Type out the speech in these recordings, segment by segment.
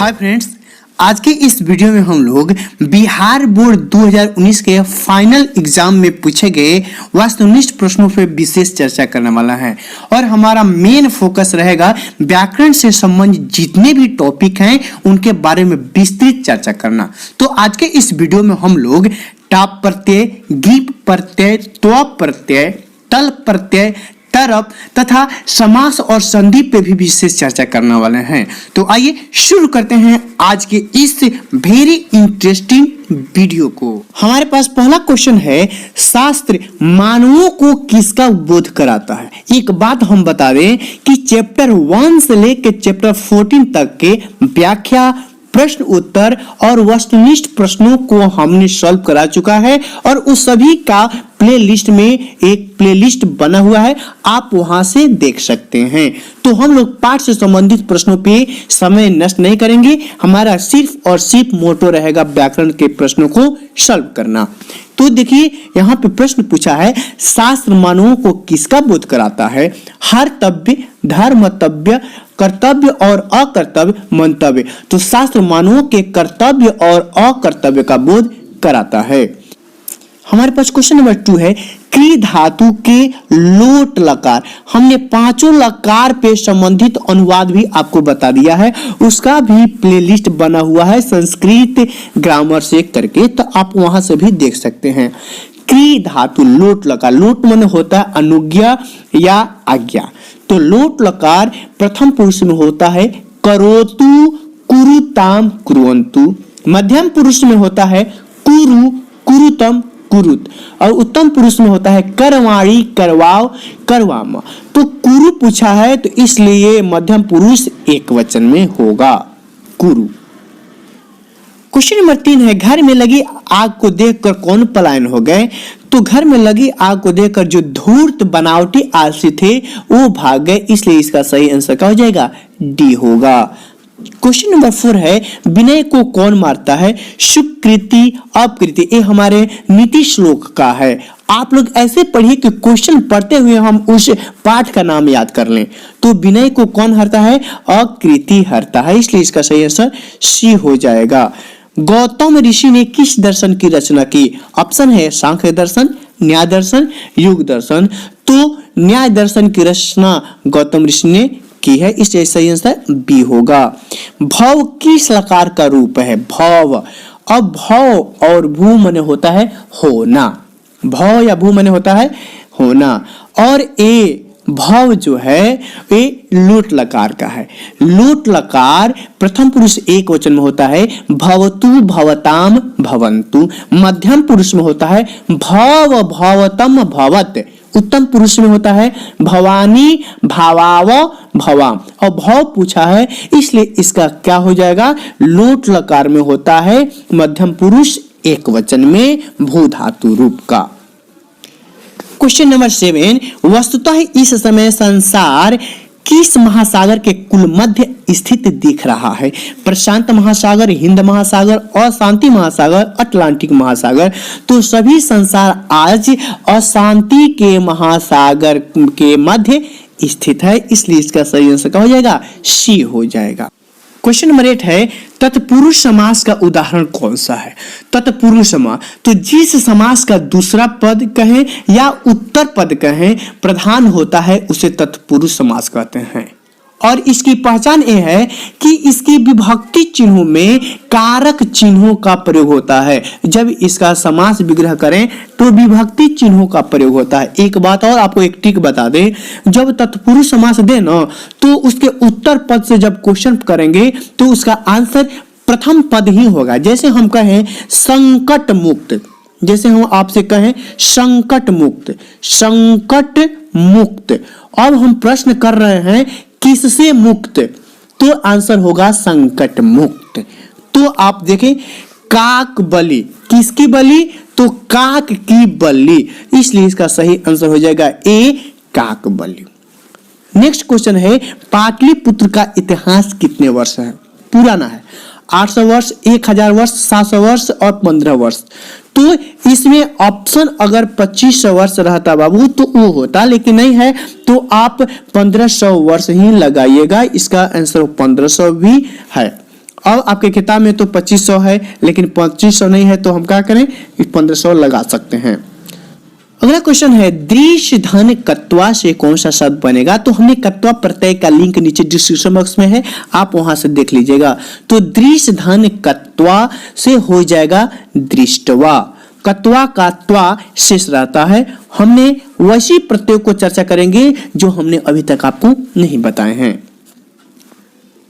Hi friends, आज के इस वीडियो में हम लोग बिहार बोर्ड 2019 के फाइनल एग्जाम में पूछे गए वस्तुनिष्ठ प्रश्नों पर विशेष चर्चा करने वाला है और हमारा मेन फोकस रहेगा व्याकरण से संबंधित जितने भी टॉपिक हैं उनके बारे में विस्तृत चर्चा करना। तो आज के इस वीडियो में हम लोग टाप प्रत्यय, गीप प्रत्यय, त्व प्रत्यय, टल प्रत्यय, तरप तथा समास और संधि पे भी विशेष चर्चा करने वाले हैं। तो आइए शुरू करते हैं आज के इस वेरी इंटरेस्टिंग वीडियो को। हमारे पास पहला क्वेश्चन है, शास्त्र मानवों को किसका बोध कराता है। एक बात हम बता दें कि चैप्टर 1 से लेकर चैप्टर 14 तक के व्याख्या, प्रश्न उत्तर और वस्तुनिष्ठ प्रश्नों को हमने सॉल्व करा चुका है और उस सभी का प्लेलिस्ट में एक प्लेलिस्ट बना हुआ है, आप वहां से देख सकते हैं। तो हम लोग पाठ से संबंधित प्रश्नों पे समय नष्ट नहीं करेंगे, हमारा सिर्फ और सिर्फ मोटो रहेगा व्याकरण के प्रश्नों को सॉल्व करना। तो देखिए यहाँ पे प्रश्न पूछा है, शास्त्र मानवों को किसका बोध कराता है। हर्तव्य, धर्मतव्य, कर्तव्य और अकर्तव्य, मंतव्य। तो शास्त्र मानवों के कर्तव्य और अकर्तव्य का बोध कराता है। हमारे पास क्वेश्चन नंबर 2 है, क्री धातु के लोट लकार। हमने पांचों लकार पे संबंधित अनुवाद भी आपको बता दिया है, उसका भी प्लेलिस्ट बना हुआ है संस्कृत ग्रामर से करके, तो आप वहां से भी देख सकते हैं। क्री धातु लोट लकार, लोट माने होता है अनुज्ञा या आज्ञा। तो लोट लकार प्रथम पुरुष में होता है करोतु, कुरुताम, कुरुवंतु। मध्यम पुरुष में होता है कुरु, कुरुतम, कुरुत। और उत्तम पुरुष में होता है करवाणी, करवाव, करवामा। तो कुरु पूछा है तो इसलिए मध्यम पुरुष एक वचन में होगा, कुरु। क्वेश्चन नंबर 3 है, घर में लगी आग को देखकर कौन पलायन हो गए। तो घर में लगी आग को देखकर जो धूर्त बनावटी आलसी थे वो भाग गए, इसलिए इसका सही आंसर क्या हो जाएगा, डी होगा। क्वेश्चन नंबर 4 है, विनय को कौन मारता है। सुकृति, अपकृति, ये हमारे नीति श्लोक का है। आप लोग ऐसे पढ़िए कि क्वेश्चन पढ़ते हुए हम उस पाठ का नाम याद कर लें। तो विनय को कौन हरता है, अकृति हरता है, इसलिए इसका सही आंसर सी हो जाएगा। गौतम ऋषि ने किस दर्शन की रचना की। ऑप्शन है सांख्य दर्शन, न्याय दर्शन, योग दर्शन। तो न्याय दर्शन की रचना गौतम ऋषि ने की है, इसलिए सही आंसर बी होगा। भव किस लकार का रूप है, भव। अब भव और भू माने होता है होना, भव या भू माने होता है होना, और ए भव जो है ये लोट लकार का है। लोट लकार प्रथम पुरुष एक वचन में होता है भवतु, भवताम, भवन्तु। मध्यम पुरुष में होता है भव, भवतम, भवत। उत्तम पुरुष में होता है भवानी, भावाव, भवाम। और भव पूछा है इसलिए इसका क्या हो जाएगा, लोट लकार में होता है मध्यम पुरुष एक वचन में भू धातु रूप का। क्वेश्चन नंबर 7, वस्तुतः इस समय संसार किस महासागर के कुल मध्य स्थित दिख रहा है। प्रशांत महासागर, हिंद महासागर, अशांति महासागर, अटलांटिक महासागर। तो सभी संसार आज अशांति के महासागर के मध्य स्थित है, इसलिए इसका सही आंसर क्या हो जाएगा, सी हो जाएगा। क्वेश्चन नंबर 8 है, तत्पुरुष समास का उदाहरण कौन सा है। तत्पुरुष समास, तो जिस समास का दूसरा पद कहें या उत्तर पद कहें प्रधान होता है उसे तत्पुरुष समास कहते हैं। और इसकी पहचान यह है कि इसकी विभक्ति चिन्हों में कारक चिन्हों का प्रयोग होता है। जब इसका समास विग्रह करें तो विभक्ति चिन्हों का प्रयोग होता है। एक बात और आपको एक ट्रिक बता दें, जब तत्पुरुष समास दे ना तो उसके उत्तर पद से जब क्वेश्चन करेंगे तो उसका आंसर प्रथम पद ही होगा। जैसे हम कहें संकट मुक्त, जैसे हम आपसे कहें संकट मुक्त, संकट मुक्त। अब हम प्रश्न कर रहे हैं किससे मुक्त, तो आंसर होगा संकट मुक्त। तो आप देखें काक बलि, किसकी बलि, तो काक की बलि, इसलिए इसका सही आंसर हो जाएगा ए, काक बलि। नेक्स्ट क्वेश्चन है, पाटलिपुत्र का इतिहास कितने वर्ष है, पुराना है। 800 वर्ष, 1000 वर्ष, 700 वर्ष और 15 वर्ष। तो इसमें ऑप्शन अगर 2500 वर्ष रहता बाबू तो वो होता, लेकिन नहीं है तो आप 1500 वर्ष ही लगाइएगा, इसका आंसर 1500 भी है। अब आपके किताब में तो 2500 है, लेकिन 2500 नहीं है, तो हम क्या करें, 1500 लगा सकते हैं। अगला क्वेश्चन है, दृश्य धन कत्वा से कौन सा शब्द बनेगा? तो हमने कत्वा प्रत्यय का लिंक नीचे डिस्क्रिप्शन बॉक्स में है, आप वहां से देख लीजिएगा। तो दृश्य धन कत्वा से हो जाएगा दृष्टवा। कत्वा का त्वा शेष रहता है। हमने वैसी प्रत्ययों को चर्चा करेंगे जो हमने अभी तक आपको नहीं बताए हैं।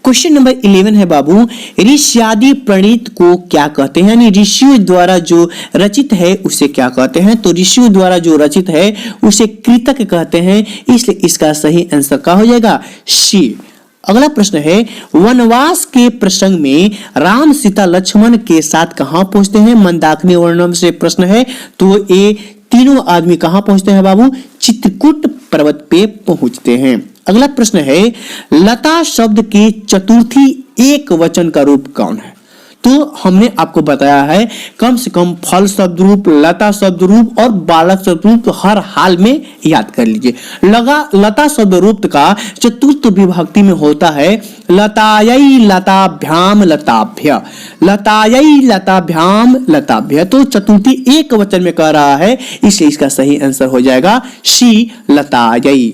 क्वेश्चन नंबर 11 है बाबू, ऋष्यादि प्रणीत को क्या कहते हैं? यानी ऋषियों द्वारा जो रचित है उसे क्या कहते हैं? तो ऋषियों द्वारा जो रचित है उसे कृतक कहते हैं, इसलिए इसका सही आंसर क्या हो जाएगा? सी। अगला प्रश्न है, वनवास के प्रसंग में राम सीता लक्ष्मण के साथ कहां पहुंचते हैं? मंदाकिनी वर्णन से प्रश्न है, तो ये तीनों आदमी कहां पहुंचते हैं बाबू? चित्रकूट पर्वत पे पहुंचते हैं। अगला प्रश्न है, लता शब्द के चतुर्थी एक वचन का रूप कौन है? तो हमने आपको बताया है कम से कम फल शब्द रूप, लता शब्द रूप और बालक शब्द रूप तो हर हाल में याद कर लीजिए। लता शब्द रूप का चतुर्थ विभक्ति में होता है लतायै लताभ्याम लताभ्य, लतायै लताभ्याम लताभ्य। तो चतुर्थी एक वचन में कह रहा है, इसलिए इसका सही आंसर हो जाएगा सी, लतायै।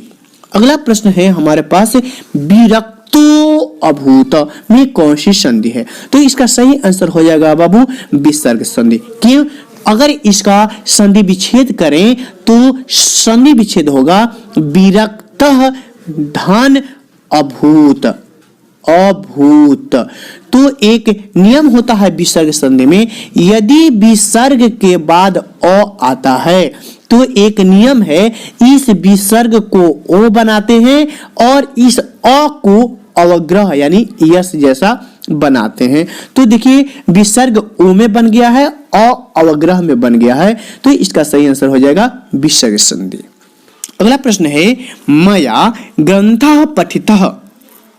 अगला प्रश्न है हमारे पास, विरक्तो अभूत में कौन सी संधि है? तो इसका सही आंसर हो जाएगा बाबू विसर्ग संधि। क्यों? अगर इसका संधि विच्छेद करें तो संधि विच्छेद होगा विरक्तः धन अभूत, अभूत। तो एक नियम होता है विसर्ग संधि में, यदि विसर्ग के बाद अ आता है तो एक नियम है, इस विसर्ग को ओ बनाते हैं और इस अ को अवग्रह यानी यस जैसा बनाते हैं। तो देखिए विसर्ग ओ में बन गया है, अ अवग्रह में बन गया है, तो इसका सही आंसर हो जाएगा विसर्ग संधि। अगला प्रश्न है, मया ग्रंथः पठितः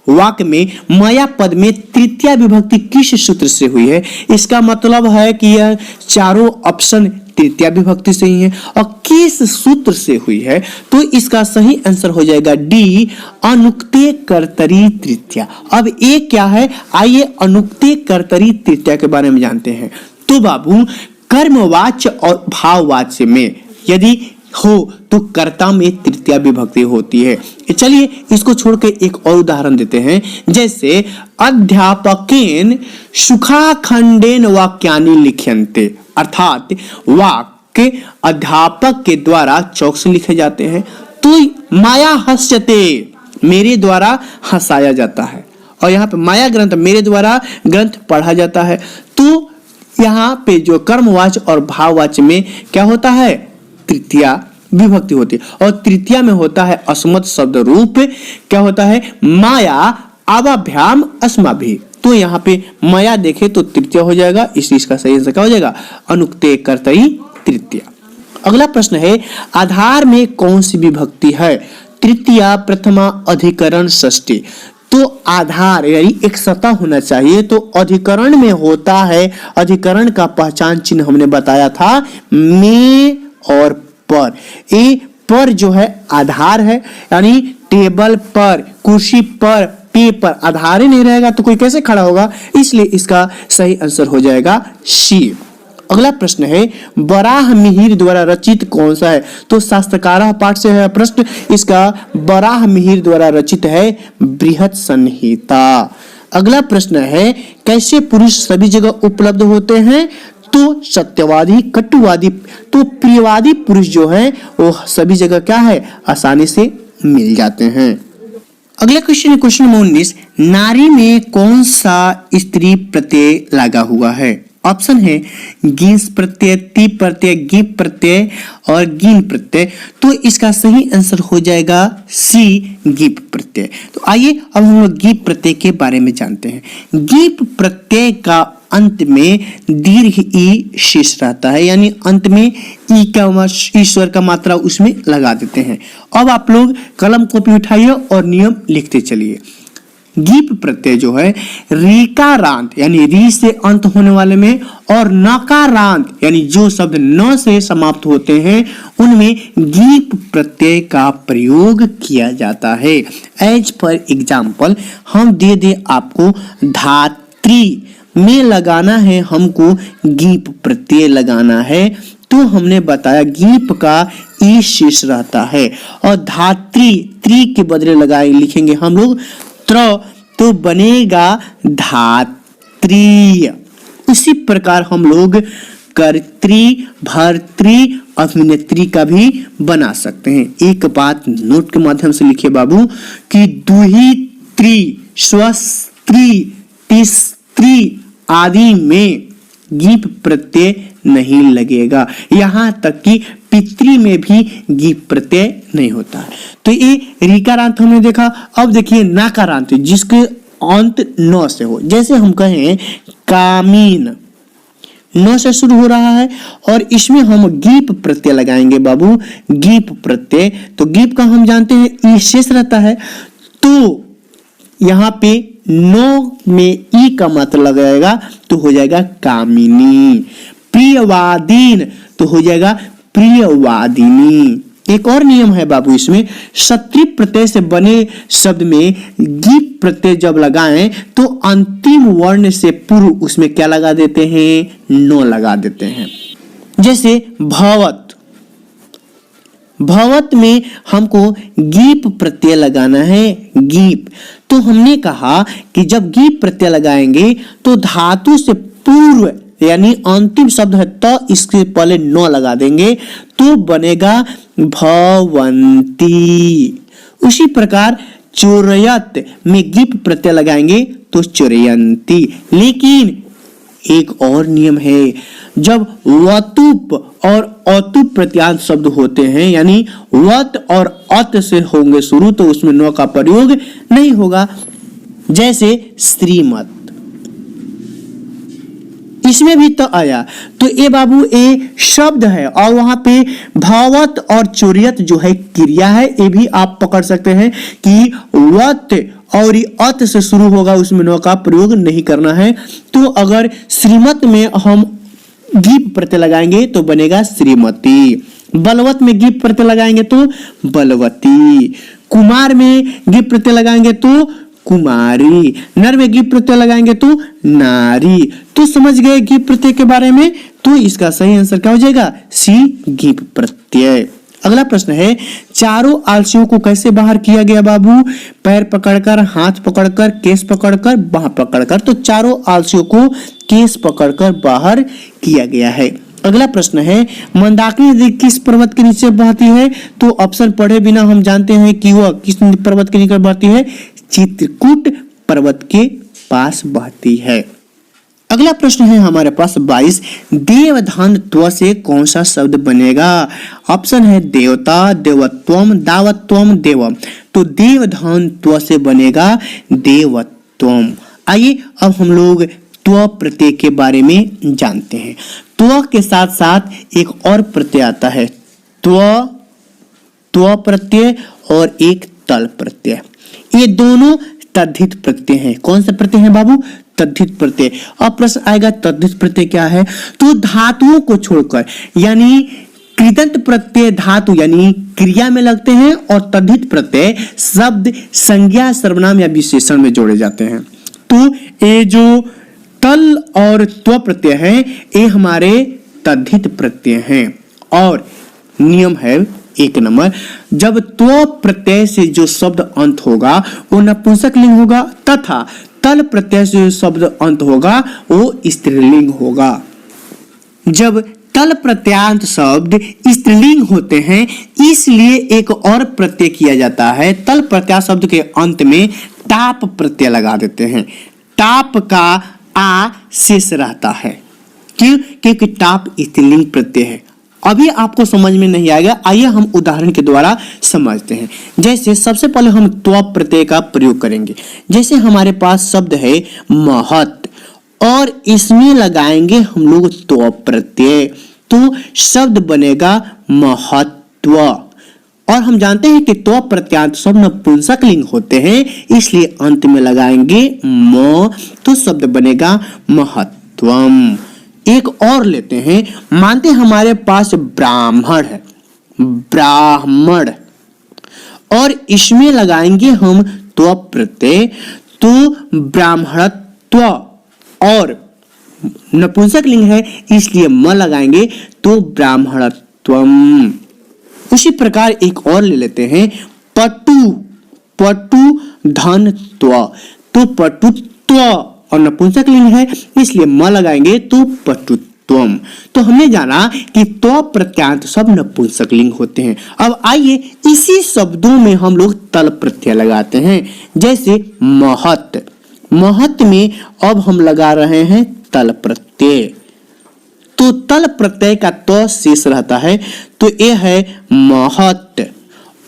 वाक्य में मया पद में तृतीया विभक्ति किस सूत्र से हुई है? इसका मतलब है कि यह चारों ऑप्शन तृतीया विभक्ति से ही है, और किस सूत्र से हुई है? तो इसका सही आंसर हो जाएगा डी, अनुक्ते कर्तरी तृतीया। अब ये क्या है, आइए अनुक्ते कर्तरी तृतीया के बारे में जानते हैं। तो बाबू कर्मवाच्य और भाववाच्य में यदि हो तो कर्ता में तृतीया विभक्ति होती है। चलिए इसको छोड़ के एक और उदाहरण देते हैं, जैसे अध्यापकेन सुखाखंडेन वाक्यानि लिख्यन्ते, अर्थात वाक्य अध्यापक के द्वारा चौक से लिखे जाते हैं। तो माया हस्यते, मेरे द्वारा हंसाया जाता है, और यहाँ पे माया ग्रंथ, मेरे द्वारा ग्रंथ पढ़ा जाता है। तो यहाँ पे जो कर्मवाच्य और भाववाच्य में क्या होता है, तृतीया विभक्ति होती है, और तृतीया में होता है अस्मत् शब्द रूप, क्या होता है, माया अवाभ्याम अस्माभि। तो यहाँ पे माया देखे तो तृतीया हो जाएगा, इसलिए इसका सही आंसर क्या हो जाएगा, अनुक्ते कर्तरी तृतीया। अगला प्रश्न है, आधार में कौन सी विभक्ति है? तृतीया, प्रथमा, अधिकरण, षष्ठी। तो आधार यानी एक सतह होना चाहिए, तो अधिकरण में होता है, अधिकरण का पहचान चिन्ह हमने बताया था में और पर। ए पर जो है आधार है, यानी टेबल पर, कुर्सी पर, पे पर आधार ही नहीं रहेगा तो कोई कैसे खड़ा होगा, इसलिए इसका सही आंसर हो जाएगा सी। अगला प्रश्न है, बराह मिहिर द्वारा रचित कौन सा है? तो शास्त्रकारः पाठ से है प्रश्न, इसका बराह मिहिर द्वारा रचित है बृहत् संहिता। अगला प्रश्न है, कैसे पुरुष सभी जगह उपलब्ध होते हैं? तो सत्यवादी, कटुवादी, तो प्रियवादी पुरुष जो है वो सभी जगह क्या है, आसानी से मिल जाते हैं। अगला क्वेश्चन है क्वेश्चन नंबर 19, नारी में कौन सा स्त्री प्रत्यय लगा हुआ है? ऑप्शन है गिंस प्रत्यय, ती प्रत्यय, गिप प्रत्यय और गिन प्रत्यय। तो इसका सही आंसर हो जाएगा सी, गिप प्रत्यय। तो आइए अब हम लोग गिप प्रत्यय के बारे में जानते हैं। गिप प्रत्यय का अंत में दीर्घ ई शेष रहता है, यानी अंत में ई का ईश्वर का मात्रा उसमें लगा देते हैं। अब आप लोग कलम कॉपी उठाइए और नियम लिखते चलिए। गीप प्रत्यय जो है रीकारांत यानी री से अंत होने वाले में और नकारांत यानी जो शब्द न से समाप्त होते हैं उनमें गीप प्रत्यय का प्रयोग किया जाता है। एज फॉर एग्जाम्पल हम दे आपको त्री में लगाना है हमको गीप प्रत्यय लगाना है, तो हमने बताया गीप का ई शेष रहता है और धात्री त्री के बदले लगाए लिखेंगे हम लोग त्र, तो बनेगा धात्री। इसी प्रकार हम लोग कर्त्री भर्त्री अभिनेत्री का भी बना सकते हैं। एक बात नोट के माध्यम से लिखिए बाबू कि दुही त्री स्वस्त्री तिस्त्री आदि में गीप प्रत्यय नहीं लगेगा, यहाँ तक कि पितृ में भी गीप प्रत्यय नहीं होता। तो ये ऋकारांत हमने देखा। अब देखिए नाकारांत जिसके अंत न से हो, जैसे हम कहें कामीन, न से शुरू हो रहा है और इसमें हम गीप प्रत्यय लगाएंगे बाबू, गीप प्रत्यय। तो गीप का हम जानते हैं ई शेष रहता है, तो यहाँ पे नो में ई का मात्रा लगाएगा तो हो जाएगा कामिनी। प्रियवादीन तो हो जाएगा प्रियवादिनी। एक और नियम है बाबू इसमें, सत्री प्रत्यय से बने शब्द में गीप प्रत्यय जब लगाएं तो अंतिम वर्ण से पूर्व उसमें क्या लगा देते हैं, नो लगा देते हैं। जैसे भवत, भवत में हमको गीप प्रत्यय लगाना है, गीप। तो हमने कहा कि जब गीप प्रत्यय लगाएंगे तो धातु से पूर्व यानी अंतिम शब्द है तो इसके पहले न लगा देंगे तो बनेगा भवंती। उसी प्रकार चोरयत में गीप प्रत्यय लगाएंगे तो चोरयंती। लेकिन एक और नियम है, जब वतुप और अतुप प्रत्यांत शब्द होते हैं यानी वत और अत से होंगे शुरू तो उसमें न का प्रयोग नहीं होगा। जैसे श्रीमत, इसमें भी तो आया, तो ये बाबू ए शब्द है और वहां पे भावत और चोरियत जो है क्रिया है, ये भी आप पकड़ सकते हैं कि वत और अत से शुरू होगा उसमें न का प्रयोग नहीं करना है। तो अगर श्रीमत में हम गीप प्रत्यय लगाएंगे तो बनेगा श्रीमती, बलवत में गीप प्रत्यय लगाएंगे तो बलवती, कुमार में गीप प्रत्यय लगाएंगे तो कुमारी, नर में गीप प्रत्यय लगाएंगे तो नारी। तो समझ गए गीप प्रत्यय के बारे में, तो इसका सही आंसर क्या हो जाएगा, सी गीप प्रत्यय। अगला प्रश्न है, चारों आलसियों को कैसे बाहर किया गया बाबू, पैर पकड़कर, हाथ पकड़कर, केस पकड़कर, बाह पकड़कर। तो चारों आलसियों को केस पकड़कर बाहर किया गया है। अगला प्रश्न है, मंदाकिनी नदी किस पर्वत के नीचे बहती है। तो ऑप्शन पढ़े बिना हम जानते हैं कि वह किस पर्वत के नीचे बहती है, चित्रकूट पर्वत के पास बहती है। अगला प्रश्न है हमारे पास 22, देवधान त्व से कौन सा शब्द बनेगा। ऑप्शन है देवता, देवत्वम, दावत्वम, देवम। तो देवधान त्व से बनेगा देवत्वम। आइए अब हम लोग त्व प्रत्यय के बारे में जानते हैं। त्व के साथ साथ एक और प्रत्यय आता है, त्व प्रत्यय और एक तल प्रत्यय। ये दोनों तद्धित प्रत्यय हैं। कौन सा प्रत्यय है बाबू, तद्धित प्रत्यय। अब प्रश्न आएगा तद्धित प्रत्यय क्या है, तो धातुओं को छोड़कर यानी कृदंत प्रत्यय धातु यानी क्रिया में लगते हैं और तद्धित प्रत्यय शब्द संज्ञा सर्वनाम या विशेषण में जोड़े जाते हैं। तो ये जो तल और त्व प्रत्यय है ये हमारे तद्धित प्रत्यय हैं। और नियम है 1 नंबर, जब त्व प्रत्यय से जो शब्द अंत होगा वो नपुंसक लिंग होगा तथा तल प्रत्यय से जो शब्द अंत होगा वो स्त्रीलिंग होगा। जब तल प्रत्यांत शब्द स्त्रीलिंग होते हैं इसलिए एक और प्रत्यय किया जाता है, तल प्रत्याय शब्द के अंत में टाप प्रत्यय लगा देते हैं। टाप का आ शेष रहता है, क्यों, क्योंकि टाप स्त्रीलिंग प्रत्यय है। अभी आपको समझ में नहीं आएगा, आइए हम उदाहरण के द्वारा समझते हैं। जैसे सबसे पहले हम त्व प्रत्यय का प्रयोग करेंगे। जैसे हमारे पास शब्द है महत और इसमें लगाएंगे हम लोग त्व प्रत्यय, तो शब्द बनेगा महत्व। और हम जानते हैं कि त्व प्रत्यांत शब्द नपुंसक लिंग होते हैं इसलिए अंत में लगाएंगे म, तो शब्द बनेगा महत्वम। एक और लेते हैं, मानते हैं हमारे पास ब्राह्मण है, ब्राह्मण, और इसमें लगाएंगे हम त्व प्रत्यय, तो ब्राह्मणत्व और नपुंसक लिंग है इसलिए म लगाएंगे तो ब्राह्मणत्वम। उसी प्रकार एक और ले लेते हैं, पटु, पटु धन त्व, तो पटुत्व और नपुंसक लिंग है इसलिए म लगाएंगे तो पटुत्वम। तो हमने जाना कि त्व प्रत्यांत सब नपुंसक लिंग होते हैं। अब आइए इसी शब्दों में हम लोग तल प्रत्यय लगाते हैं, जैसे महत, महत में अब हम लगा रहे हैं तल प्रत्यय, तो तल प्रत्यय का तो शेष रहता है तो यह है महत।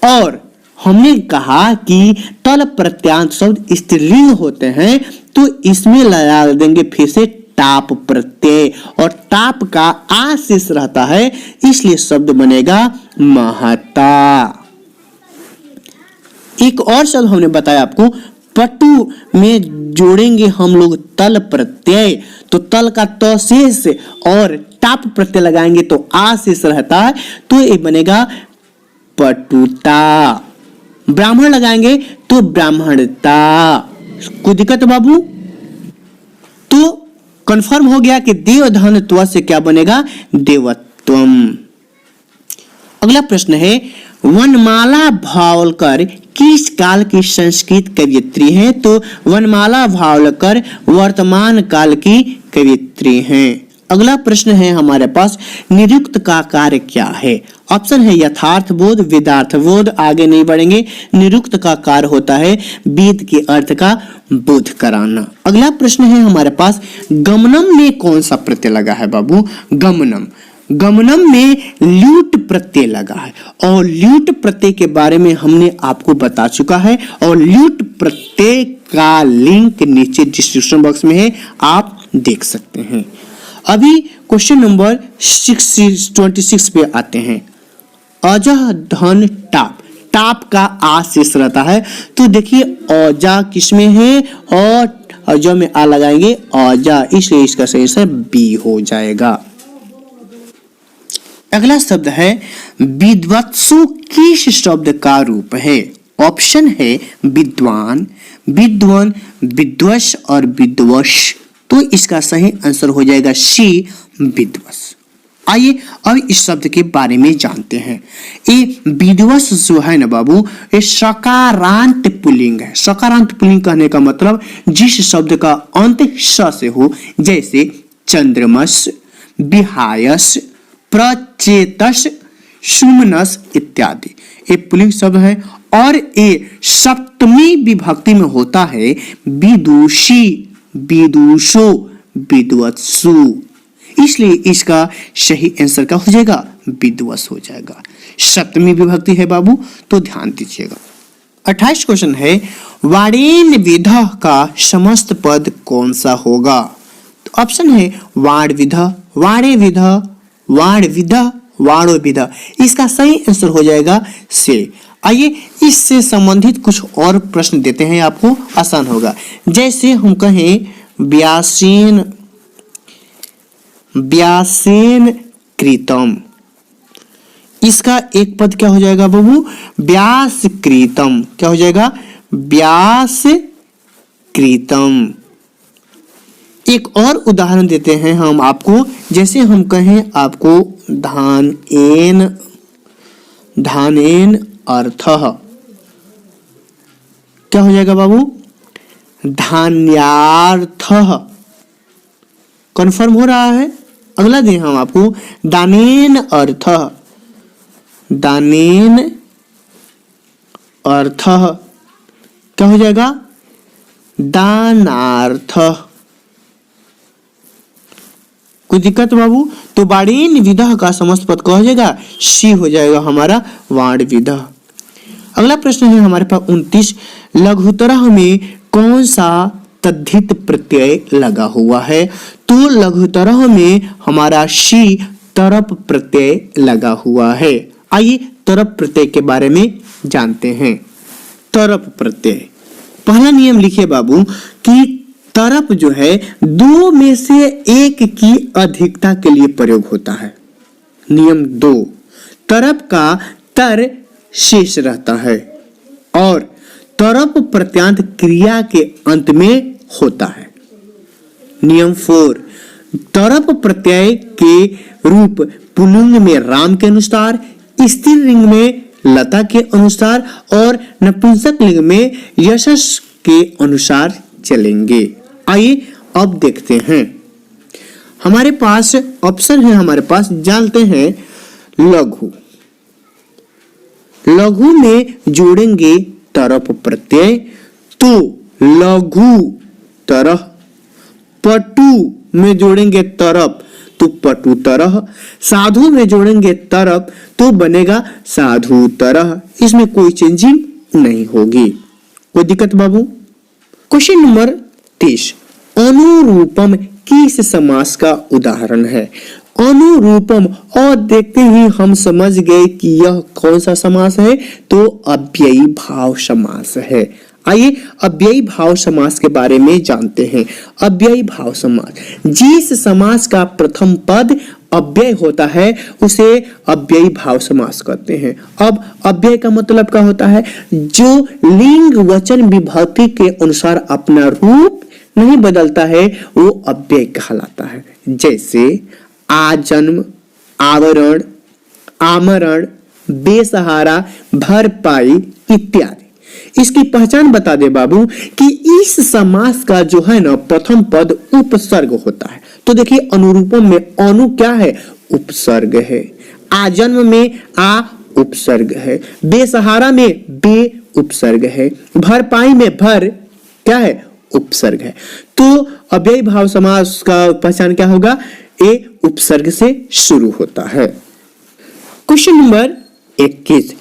और हमने कहा कि तल प्रत्यांत शब्द स्त्रीलिंग होते हैं तो इसमें लगा देंगे फिर से टाप प्रत्यय, और टाप का आ शेष रहता है इसलिए शब्द बनेगा महता। एक और शब्द हमने बताया आपको, पटु में जोड़ेंगे हम लोग तल प्रत्यय, तो तल का तो शेष और टाप प्रत्यय लगाएंगे तो आ शेष रहता है तो ये बनेगा पटुता। ब्राह्मण लगाएंगे तो ब्राह्मणता। कोई दिक्कत बाबू? तो कंफर्म हो गया कि देव धन त्व से क्या बनेगा, देवत्वम। अगला प्रश्न है, वनमाला भावलकर किस काल की संस्कृत कवयित्री हैं? तो वनमाला भावलकर वर्तमान काल की कवयित्री हैं। अगला प्रश्न है हमारे पास, निरुक्त का कार्य क्या है? ऑप्शन है यथार्थ बोध, वेदार्थ बोध, आगे नहीं बढ़ेंगे। निरुक्त का कार्य होता है वेद के अर्थ का बोध कराना। अगला प्रश्न है हमारे पास, गमनम में कौन सा प्रत्यय लगा है बाबू? गमनम, गमनम में ल्यूट प्रत्यय लगा है, और ल्यूट प्रत्यय के बारे में हमने आपको बता चुका है, और ल्यूट प्रत्यय का लिंक नीचे डिस्क्रिप्शन बॉक्स में है, आप देख सकते हैं। अभी क्वेश्चन नंबर 26 पे आते हैं। अजह धन टाप, टाप का आ शेष रहता है तो देखिए औजा किसमें है, और अजह में आ लगाएंगे औजा, इसलिए इसका सही आंसर बी हो जाएगा। अगला शब्द है विद्वत्सु, किस शब्द का रूप है? ऑप्शन है विद्वान, विद्वान, विद्वश और विद्वश, तो इसका सही आंसर हो जाएगा सी, विद्वश। आइए अब इस शब्द के बारे में जानते हैं। ये विद्वश जो है ना बाबू, ये सकारांत पुल्लिंग है। सकारांत पुल्लिंग कहने का मतलब जिस शब्द का अंत स से हो, जैसे चंद्रमस, विहायस, प्रचेतस, सुमनस इत्यादि, ये पुल्लिंग शब्द है। और ये सप्तमी विभक्ति में होता है विदुषी, विदुषो, विद्वत्सु, इसलिए इसका सही आंसर क्या हो जाएगा, विद्वस हो जाएगा। सप्तमी विभक्ति है बाबू, तो ध्यान दीजिएगा। 28 क्वेश्चन है, वाणेन विध का समस्त पद कौन सा होगा? तो ऑप्शन है वाण विध, वाणे विध, वाण विध, वाणो विध, इसका सही आंसर हो जाएगा से। आइए इससे संबंधित कुछ और प्रश्न देते हैं, आपको आसान होगा। जैसे हम कहें व्यासेन, व्यासेन कृतम, इसका एक पद क्या हो जाएगा बाबू, व्यास कृतम, क्या हो जाएगा, व्यास कृतम। एक और उदाहरण देते हैं हम आपको, जैसे हम कहें आपको धानेन, धानेन अर्थः, क्या हो जाएगा बाबू, धान्यार्थः। कन्फर्म हो रहा है? अगला दें हम आपको दानेन अर्थः, दानेन अर्थः, क्या हो जाएगा, दानार्थः। कोई दिक्कत बाबू? तो वाणेन विधः का समस्त पद क्या हो जाएगा, सी हो जाएगा हमारा वाण विधः। अगला प्रश्न है हमारे पास 29, लघुतरह में कौन सा तद्धित प्रत्यय लगा हुआ है? तो लघुतरह में हमारा शी तरप प्रत्यय लगा हुआ है। आइए तरप प्रत्यय के बारे में जानते हैं। तरप प्रत्यय, पहला नियम लिखिए बाबू कि तरप जो है दो में से एक की अधिकता के लिए प्रयोग होता है। नियम 2, तरप का तर शेष रहता है और तरप प्रत्यांत क्रिया के अंत में होता है। नियम 4, तरप प्रत्यय के रूप पुल्लिंग में राम के अनुसार, स्त्रीलिंग लिंग में लता के अनुसार और नपुंसक लिंग में यशस के अनुसार चलेंगे। आइए अब देखते हैं, हमारे पास ऑप्शन है, हमारे पास जानते हैं लघु। लघु में जोड़ेंगे तरप प्रत्यय तो लघु तरह, पटु में जोड़ेंगे तरप तो पटु तरह, साधु में जोड़ेंगे तरप तो बनेगा साधु तरह। इसमें कोई चेंजिंग नहीं होगी, कोई दिक्कत बाबू। क्वेश्चन नंबर 30, अनुरूपम किस समास का उदाहरण है? अनुरूपम, और देखते ही हम समझ गए कि यह कौन सा समास है, तो अव्ययी भाव समास है। आइए अव्ययी भाव समास के बारे में जानते हैं। अव्ययी भाव समास, जिस समास का प्रथम पद अव्यय होता है उसे अव्ययी भाव समास कहते हैं। अब अव्यय का मतलब क्या होता है? जो लिंग वचन विभक्ति के अनुसार अपना रूप नहीं बदलता है वो अव्यय कहलाता है। जैसे आजन्म, आवरण, आमरण, बेसहारा, भरपाई इत्यादि। इसकी पहचान बता दे बाबू कि इस समास का जो है ना प्रथम पद उपसर्ग होता है। तो देखिए अनुरूपम में अनु क्या है? उपसर्ग है। आजन्म में आ उपसर्ग है। बेसहारा में बे उपसर्ग है। भरपाई में भर क्या है? उपसर्ग है। तो अव्ययी भाव समास का पहचान क्या होगा? ए उपसर्ग से शुरू होता है। क्वेश्चन नंबर 21,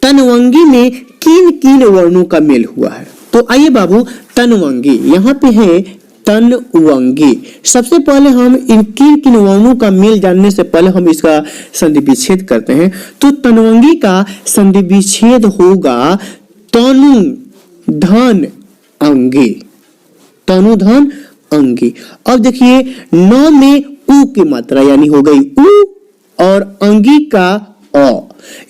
तनवंगी में किन किन वर्णों का मेल हुआ है? तो आइए बाबू, तनवंगी यहाँ पे है तनवंगी। सबसे पहले हम इन किन किन वर्णों का मेल जानने से पहले हम इसका संधि विच्छेद करते हैं। तो तनवंगी का संधि विच्छेद होगा तनु धन अंगी, तनु धन अंगी। अब देखिए न में उ की मात्रा यानी हो गई उ और अंगी का अ,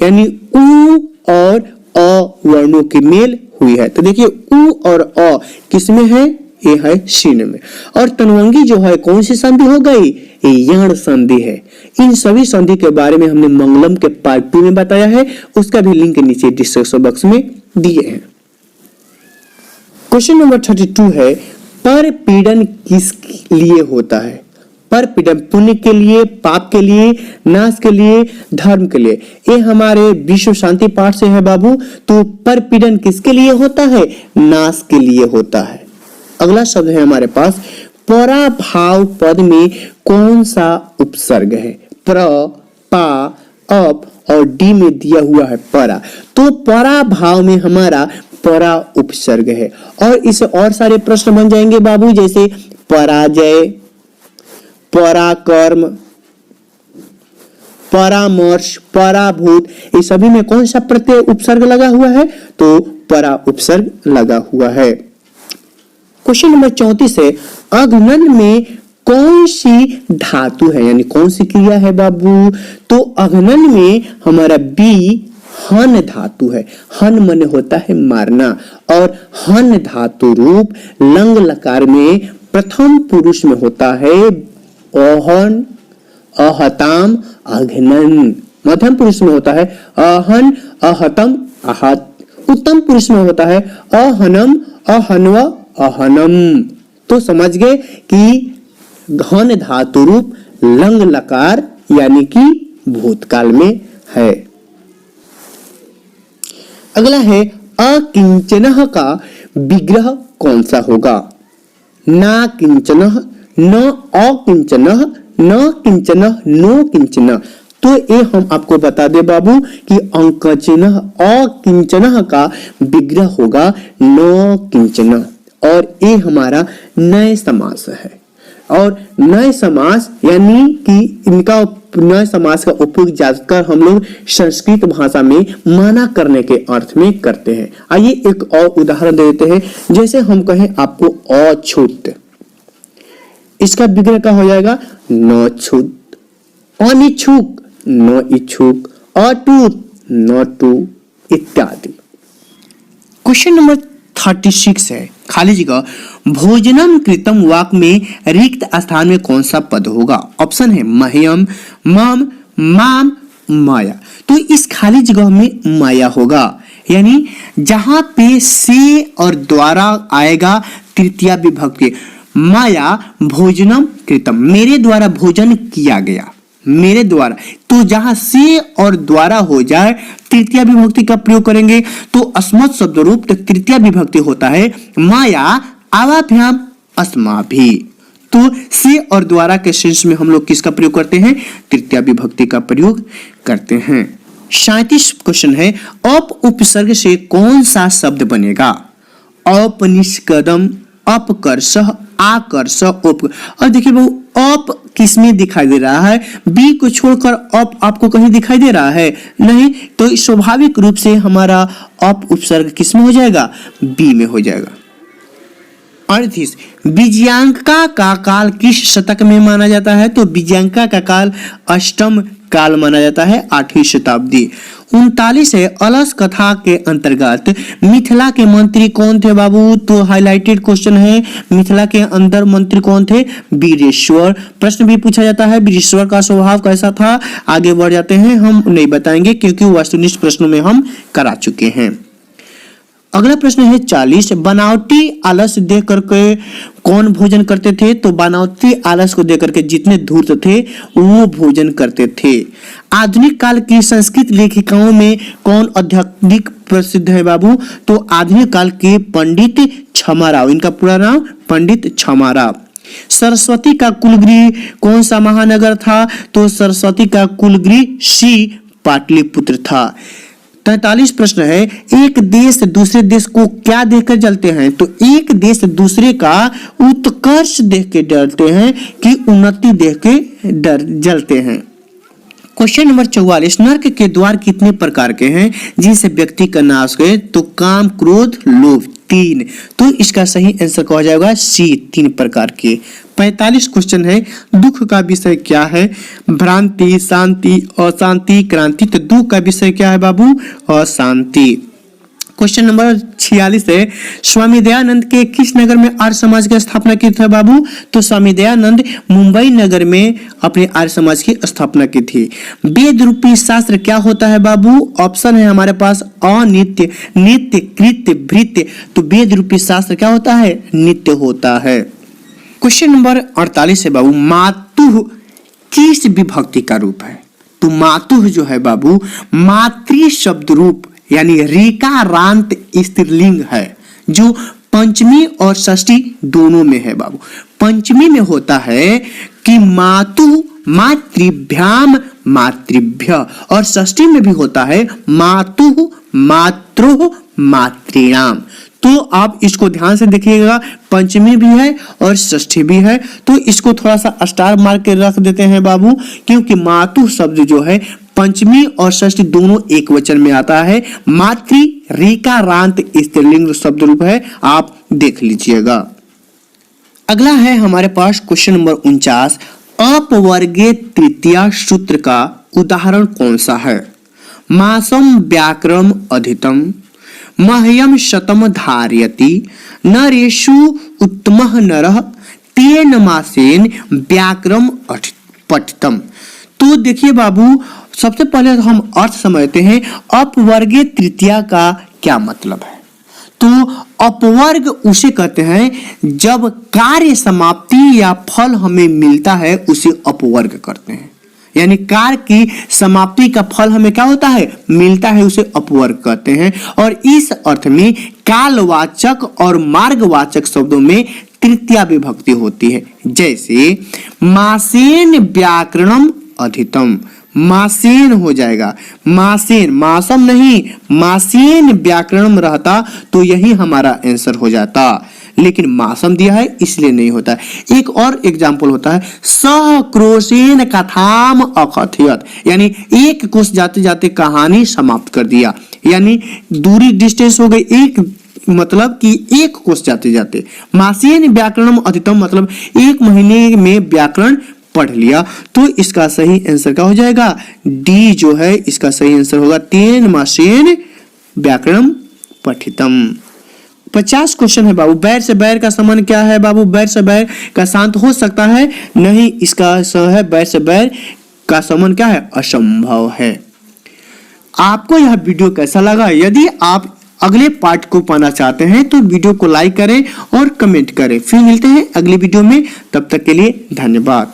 यानी उ और अ वर्णों की मेल हुई है। तो देखिए उ और अ किसमें है? ये है शीन में। और तनवंगी जो है कौन सी संधि हो गई? ये यण संधि है। इन सभी संधि के बारे में हमने मंगलम के पार्ट 2 में बताया है, उसका भी लिंक नीचे डिस्क्रिप्शन बॉक्स में दिए हैं। क्वेश्चन नंबर 32 है, पर पीड़न किस लिए होता है? पर पीड़न पुण्य के लिए, पाप के लिए, नाश के लिए, धर्म के लिए। ये हमारे विश्व शांति पाठ से है बाबू। तो पर पीड़न किसके लिए होता है? नाश के लिए होता है। अगला शब्द है हमारे पास, पराभाव पद में कौन सा उपसर्ग है? प्र, पा, अप और डी में दिया हुआ है परा। तो पराभाव में हमारा परा उपसर्ग है। और इससे और सारे प्रश्न बन जाएंगे बाबू, जैसे पराजय, पराकर्म, परामर्श, पराभूत, ये सभी में कौन सा प्रत्यय उपसर्ग लगा हुआ है? तो परा उपसर्ग लगा हुआ है। क्वेश्चन नंबर 34 है, अघनन में कौन सी धातु है, यानी कौन सी क्रिया है बाबू? तो अघनन में हमारा बी हन धातु है। हन मन होता है मारना, और हन धातु रूप लंग लकार में प्रथम पुरुष में होता है अहन, अहताम, अघनन। मध्यम पुरुष में होता है अहन, अहतम, आहत। उत्तम पुरुष में होता है अहनम, अहन्व, अहनम। तो समझ गए कि घन धातु रूप लंग लकार यानी कि भूतकाल में है। अगला है, अकिंचनः का विग्रह कौन सा होगा? ना किंचनः, न अकिंचनः, न किंचनः, नो किंचनः। तो ये हम आपको बता दे बाबू कि अंकचिनः अकिंचनः का विग्रह होगा न किंचनः, और ये हमारा नए समास है। और नए समास यानी कि इनका नए समास का उपयोग ज्यादातर हम लोग संस्कृत भाषा में माना करने के अर्थ में करते हैं। आइए एक और उदाहरण देते हैं। जैसे हम कहें आपको अछूत, इसका विग्रह क्या हो जाएगा? न छूत। अनिच्छुक, न इच्छुक। अटूट, न टू इत्यादि। क्वेश्चन नंबर 36 है, खाली जगह भोजनम कृतम वाक्य में रिक्त स्थान में कौन सा पद होगा? ऑप्शन है मह्यम, मम, माम, माया। तो इस खाली जगह में माया होगा, यानी जहां पे से और द्वारा आएगा तृतीया विभक्ति। माया भोजनम कृतम, मेरे द्वारा भोजन किया गया, मेरे द्वारा। तो जहां से और द्वारा हो जाए तृतीया विभक्ति का प्रयोग करेंगे तो अस्मत् शब्द रूप तृतीया विभक्ति होता है माया आवाभ्याम अस्माभि। तो से और द्वारा के सेंस में हम लोग किसका प्रयोग करते हैं? तृतीया विभक्ति का प्रयोग करते हैं। 37 क्वेश्चन है, अप उपसर्ग से कौन सा शब्द बनेगा? औपनिष्कदम, अपकर्ष, आकर्ष, उप। और देखिए वो अप किसमें दिखाई दे रहा है? बी को छोड़कर अप आपको कहीं दिखाई दे रहा है? नहीं। तो स्वाभाविक रूप से हमारा अप उपसर्ग किसमें हो जाएगा? बी में हो जाएगा। 38 बीजांका का काल किस शतक में माना जाता है? तो बीजांका का काल अष्टम काल माना जाता है, 8वीं शताब्दी। 39 है, अलस कथा के अंतर्गत मिथिला के मंत्री कौन थे बाबू? तो हाईलाइटेड क्वेश्चन है, मिथिला के अंदर मंत्री कौन थे? वीरेश्वर। प्रश्न भी पूछा जाता है वीरेश्वर का स्वभाव कैसा था? आगे बढ़ जाते हैं, हम नहीं बताएंगे क्योंकि वस्तुनिष्ठ प्रश्नों में हम करा चुके हैं। अगला प्रश्न है 40, बनावटी आलस देख करके कौन भोजन करते थे? तो बनावटी आलस को देख करके जितने धूर्त थे वो भोजन करते थे। आधुनिक काल की संस्कृत लेखिकाओं में कौन अत्यधिक प्रसिद्ध है बाबू? तो आधुनिक काल के पंडित छमाराव, इनका पूरा नाम पंडित छमाराव। सरस्वती का कुलगृह कौन सा महानगर था? तो सरस्वती का कुलगृह सी पाटलिपुत्र था। 43 प्रश्न है, एक देश दूसरे देश को क्या देखकर जलते हैं? तो एक देश दूसरे का उत्कर्ष देख के डरते हैं कि उन्नति देख के डर जलते हैं। क्वेश्चन नंबर 44, नरक के द्वार कितने प्रकार के हैं जिनसे व्यक्ति का नाश हो? तो काम, क्रोध, लोभ, 3। तो इसका सही आंसर कहा जाएगा सी, 3 प्रकार के। 45 क्वेश्चन है, दुख का विषय क्या है? भ्रांति, शांति, अशांति, क्रांति। तो दुख का विषय क्या है बाबू? अशांति। क्वेश्चन नंबर 46 है, स्वामी दयानंद के किस नगर में आर्य समाज की स्थापना की थी बाबू? तो स्वामी दयानंद मुंबई नगर में अपने आर्य समाज की स्थापना की थी। वेद रूपी शास्त्र क्या होता है बाबू? ऑप्शन है हमारे पास अनित्य, नित्य, कृत्य, भृत्य। तो वेद रूपी शास्त्र क्या होता है? नित्य होता है। क्वेश्चन नंबर 48 है बाबू, मातुः किस विभक्ति का रूप है? तो मातुः जो है बाबू मातृ शब्द रूप यानी ऋकारांत स्त्रीलिंग है, जो पंचमी और षष्ठी दोनों में है बाबू। पंचमी में होता है कि मातु मातृभ्याम मातृभ्य, और षष्ठी में भी होता है मातु मातृ मातृणाम। तो आप इसको ध्यान से देखिएगा, पंचमी भी है और षष्ठी भी है। तो इसको थोड़ा सा स्टार मार के रख देते हैं बाबू, क्योंकि मातु शब्द जो है पंचमी और षष्ठी दोनों एक वचन में आता है। मातृ ऋकारांत स्त्रीलिंग शब्द रूप है, आप देख लीजिएगा। अगला है हमारे पास क्वेश्चन नंबर 49, अपवर्गीय तृतीया सूत्र का उदाहरण कौन सा है? मासम व्याक्रम अधितम, मह्यम शतम धारयति, नरेषु उत्तमः नरः, तेन मासेन व्याक्रम पठितम। तो देखिए बाबू, सबसे पहले तो हम अर्थ समझते हैं अपवर्गीय तृतीया का क्या मतलब है। तो अपवर्ग उसे कहते हैं जब कार्य समाप्ति या फल हमें मिलता है उसे अपवर्ग करते हैं, यानी कार्य की समाप्ति का फल हमें क्या होता है? मिलता है, उसे अपवर्ग कहते हैं। और इस अर्थ में कालवाचक और मार्गवाचक शब्दों में तृतीया विभक्ति होती है। जैसे मासेन व्याकरणम अधितम, मासेन हो जाएगा, मासेन, मासम नहीं, मासेन व्याकरणम रहता तो यही हमारा आंसर हो जाता, लेकिन मासम दिया है इसलिए नहीं होता। एक और एग्जाम्पल होता है सह क्रोशेन कथाम अकथयत, यानी एक कोस जाते जाते कहानी समाप्त कर दिया, यानी दूरी डिस्टेंस हो गई एक, मतलब कि एक कोस जाते जाते। मासेन व्याकरणम अधितम मतलब 1 महीने में व्याकरण पढ़ लिया। तो इसका सही आंसर क्या हो जाएगा? डी जो है इसका सही आंसर होगा, तेन मासेन व्याकरणम पठितम। 50 क्वेश्चन है बाबू। बैर से बैर का संबंध क्या है बाबू? बैर से बैर का शांत हो सकता है? नहीं, इसका है बैर से बैर का संबंध क्या है? असंभव है। आपको यह वीडियो कैसा लगा? यदि आप अगले पार्ट को पाना चाहते हैं तो वीडियो को लाइक करें और कमेंट करें। फिर मिलते हैं अगली वीडियो में, तब तक के लिए धन्यवाद।